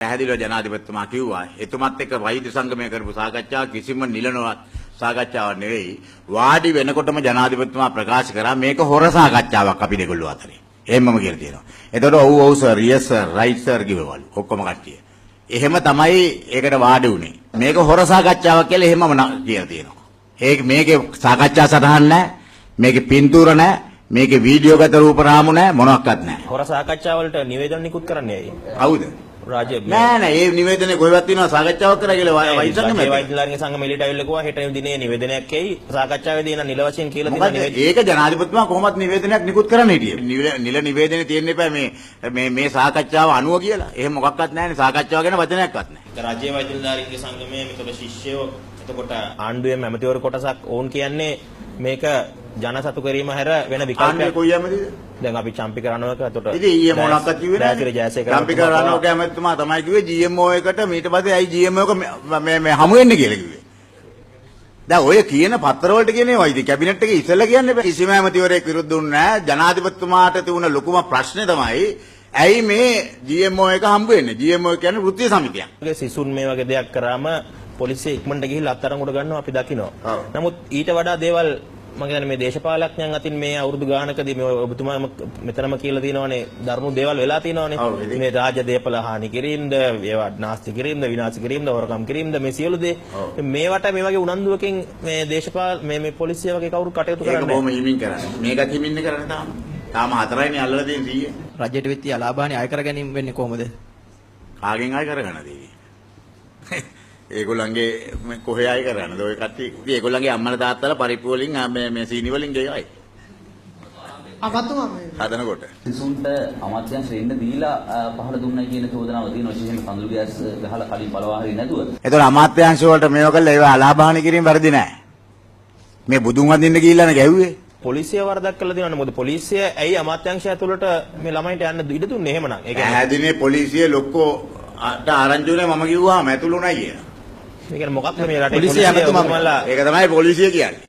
පැහැදිලිව ජනාධිපතිතුමා කිව්වා එතුමත් එක්ක වෛද්‍ය සංගමය කරපු සාකච්ඡාව කිසිම නිලනවත් සාකච්ඡාවක් නෙවෙයි වාඩි වෙනකොටම ජනාධිපතිතුමා ප්‍රකාශ කරා මේක හොර සාකච්ඡාවක් අපි දෙගොල්ලෝ අතරේ. එහෙමම කියලා තියෙනවා. එතකොට ඔව් sir yes sir right sir කිව්වලු ඔක්කොම කට්ටිය. එහෙම තමයි ඒකට වාඩි උනේ. මේක හොර සාකච්ඡාවක් කියලා එහෙමම කියලා තියෙනවා. මේකේ සාකච්ඡා සටහන් නැහැ. මේකේ පින්තූර නැහැ. මේකේ වීඩියෝ ගත රූප රාමු නැහැ මොනවත් නැහැ. හොර සාකච්ඡා වලට නිවේදන නිකුත් කරන්නේ ඇයි? හවුද? රාජ්‍ය නෑ ඒ නිවේදනයේ කොහෙවත් තියෙනවා සාකච්ඡාවක් කරා කියලා වෛද්‍ය සංගමයේ වෛද්‍යලාගේ සංගම එළියට අවිල්ල කිව්වා හෙට දිනේ නිවේදනයක් එයි සාකච්ඡාවේදී එන නිල වශයෙන් කියලා තියෙන නිවේදනය. ඒක ජනාධිපතිතුමා කොහොමත් නිවේදනයක් නිකුත් කරන්න හිටියේ. නිල නිවේදනයේ තියෙන්න එපා මේ සාකච්ඡාව අනුව කියලා. එහෙම මොකක්වත් නැහැනේ සාකච්ඡාව ගැන වචනයක්වත් නැහැ. රාජ්‍ය වෛද්‍යලාගේ සංගමයේ මෙතන ශිෂ්‍යයෝ එතකොට ආණ්ඩුවේ මැමතිවරු කොටසක් ඕන් කියන්නේ මේක ජනසතු කිරීම හැර වෙන විකල්පයක් කොයි යමදීද? දැන් අපි චම්පික රණවක එතකොට ඉතින් ඊයේ මොනක්වත් කිව්වේ නැහැ. චම්පික රණවක ඇමතුමා තමයි කිව්වේ GMO එකට ඊට පස්සේ ඇයි GMO එක මේ හමු වෙන්නේ කියලා කිව්වේ. දැන් ඔය කියන පත්‍ර වලට කියන්නේ වයිද කැබිනට් එකේ ඉස්සෙල්ලා කියන්නේ කිසිම ඇමතිවරයෙක් විරුද්ධ වුණ නැහැ. ජනාධිපතිතුමාට තිබුණ ලොකුම ප්‍රශ්නේ තමයි ඇයි මේ GMO එක හම්බ වෙන්නේ? GMO කියන්නේ වෘත්තීය සමිතියක්. සිසුන් මේ වගේ දෙයක් කරාම පොලිසිය ඉක්මනට ගිහිල්ලා අත්අඩංගුවට ගන්නවා අපි දකිනවා. නමුත් ඊට වඩා දේවල් මම කියන්නේ මේ දේශපාලඥයන් අතින් මේ අවුරුදු ගානකදී මේ ඔබතුමා මෙතනම කියලා තියෙනවානේ දරුණු දේවල් වෙලා තියෙනවානේ. මේ රාජ්‍ය දේපල හානි කිරීමද, ඒවා නාස්ති කිරීමද, විනාශ කිරීමද, හොරකම් කිරීමද මේ සියලු දේ මේවට මේ වගේ උනන්දුවකින් මේ දේශපාල මේ පොලිසිය වගේ කවුරු කටයුතු කරන්නේ නැහැ. ඒක බොහොම හිමින් කරන්නේ. මේකත් හිමින් කරන්නේ තාම 4යිනේ අල්ලලා තියෙන්නේ 100. රජයට වෙච්ච අලාභානේ අය කර ගැනීම වෙන්නේ කොහොමද? කාගෙන් අය කරගන්නද ඒක? ඒගොල්ලන්ගේ කොහේ අය කරන්නද ඔය කට්ටිය? ඉතින් ඒගොල්ලන්ගේ අම්මලා තාත්තලා පරිප්පු වලින් මේ සීනි වලින් ගෙවයි. අපතුමා මේ හදනකොට. සිසුන්ට අමාත්‍යංශ ඉන්න දීලා පහළ දුන්නයි කියන චෝදනාව තියෙනවා. විශේෂයෙන් කඳුළු ගෑස් ගහලා කලින් පළවා හරින්නේ නැතුව. ඒතකොට අමාත්‍යංශ වලට මේව කළා ඒවා අලාභාන කිරීම වැරදි නෑ. මේ බුදුන් වඳින්න ගිහිල්ලානේ ගැහුවේ. පොලිසිය වරදක් කළා දෙනවනේ. මොකද පොලිසිය ඇයි අමාත්‍යංශය ඇතුළට මේ ළමයින්ට යන්න ඉඩ දුන්නේ එහෙමනම්? ඒ කියන්නේ ඇහැදිනේ පොලිසිය ලොක්කෝ ආරංචි උනේ මම කිව්වාම ඇතුළුණා කියලා. ඒ කියන්නේ මොකක්ද මේ රටේ පොලිසිය ඇමතුමලා ඒක තමයි පොලිසිය කියන්නේ.